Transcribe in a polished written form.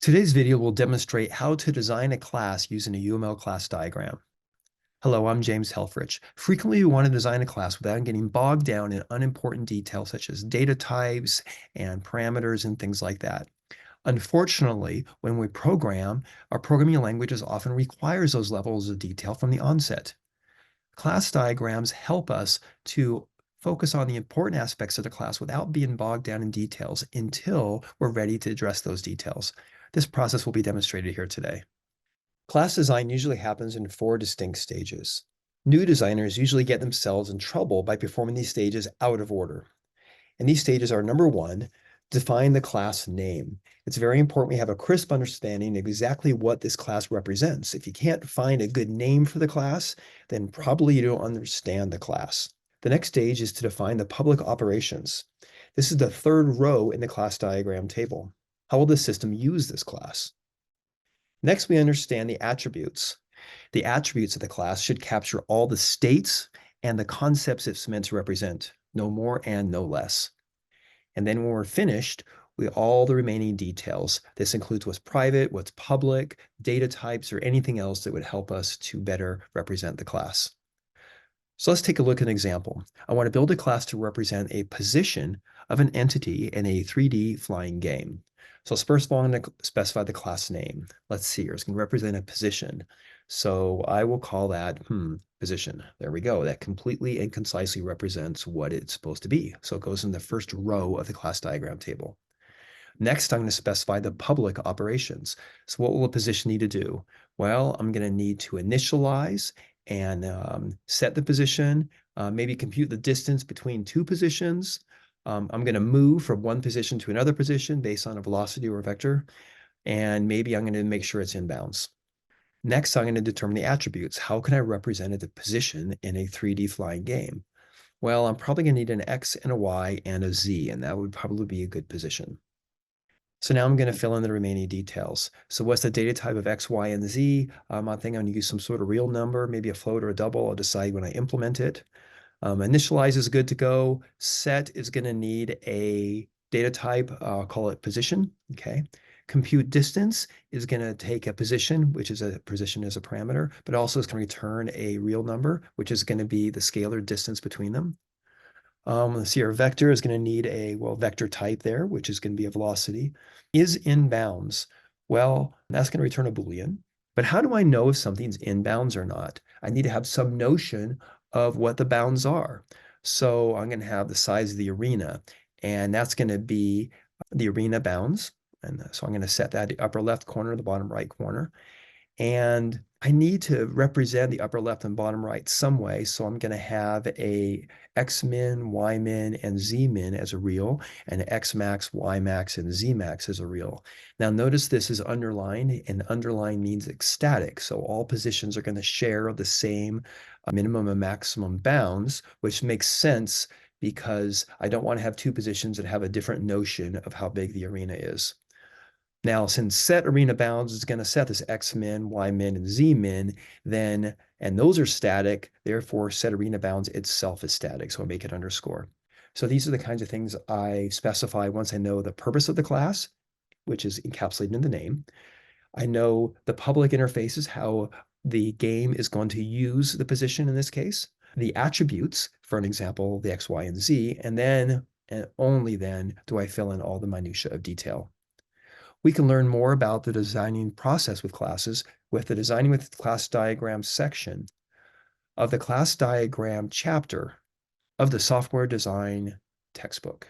Today's video will demonstrate how to design a class using a UML class diagram. Hello, I'm James Helfrich. Frequently, we want to design a class without getting bogged down in unimportant details such as data types and parameters and things like that. Unfortunately, when we program, our programming languages often requires those levels of detail from the onset. Class diagrams help us to focus on the important aspects of the class without being bogged down in details until we're ready to address those details. This process will be demonstrated here today. Class design usually happens in 4 distinct stages. New designers usually get themselves in trouble by performing these stages out of order. And these stages are: number 1, define the class name. It's very important we have a crisp understanding exactly what this class represents. If you can't find a good name for the class, then probably you don't understand the class. The next stage is to define the public operations. This is the 3rd row in the class diagram table. How will the system use this class? Next, we understand the attributes. The attributes of the class should capture all the states and the concepts it's meant to represent, no more and no less. And then when we're finished, all the remaining details. This includes what's private, what's public, data types, or anything else that would help us to better represent the class. So let's take a look at an example. I want to build a class to represent a position of an entity in a 3D flying game. So first of all, I'm going to specify the class name. Let's see here. It's going to represent a position. So I will call that position. There we go. That completely and concisely represents what it's supposed to be. So it goes in the first row of the class diagram table. Next, I'm going to specify the public operations. So what will a position need to do? Well, I'm going to need to initialize and set the position, maybe compute the distance between 2 positions. I'm going to move from one position to another position based on a velocity or a vector, and maybe I'm going to make sure it's inbounds. Next, I'm going to determine the attributes. How can I represent the position in a 3D flying game? Well, I'm probably going to need an X and a Y and a Z, and that would probably be a good position. So now I'm going to fill in the remaining details. So what's the data type of X, Y, and Z? I think I'm going to use some sort of real number, maybe a float or a double. I'll decide when I implement it. Initialize is good to go. Set is going to need a data type, call it position. Okay. Compute distance is going to take a position, which is a position as a parameter, but also it's going to return a real number, which is going to be the scalar distance between them. Let's see, our vector is going to need a, vector type there, which is going to be a velocity. Is in bounds. Well, that's going to return a Boolean. But how do I know if something's in bounds or not? I need to have some notion of what the bounds are. So I'm going to have the size of the arena, and that's going to be the arena bounds. And so I'm going to set that the upper left corner, the bottom right corner. And I need to represent the upper left and bottom right some way. So I'm going to have a X min, Y min, and Z min as a real, and X max, Y max, and Z max as a real. Now notice this is underlined, and underline means ecstatic. So all positions are going to share the same minimum and maximum bounds, which makes sense because I don't want to have 2 positions that have a different notion of how big the arena is. Now, since set arena bounds is going to set this X min, Y min, and Z min, then, and those are static, therefore set arena bounds itself is static, so I make it underscore. So these are the kinds of things I specify once I know the purpose of the class, which is encapsulated in the name. I know the public interfaces, how the game is going to use the position in this case, the attributes, for an example, the X, Y, and Z, and then, and only then, do I fill in all the minutia of detail. We can learn more about the designing process with classes with the Designing with Class Diagrams section of the class diagram chapter of the software design textbook.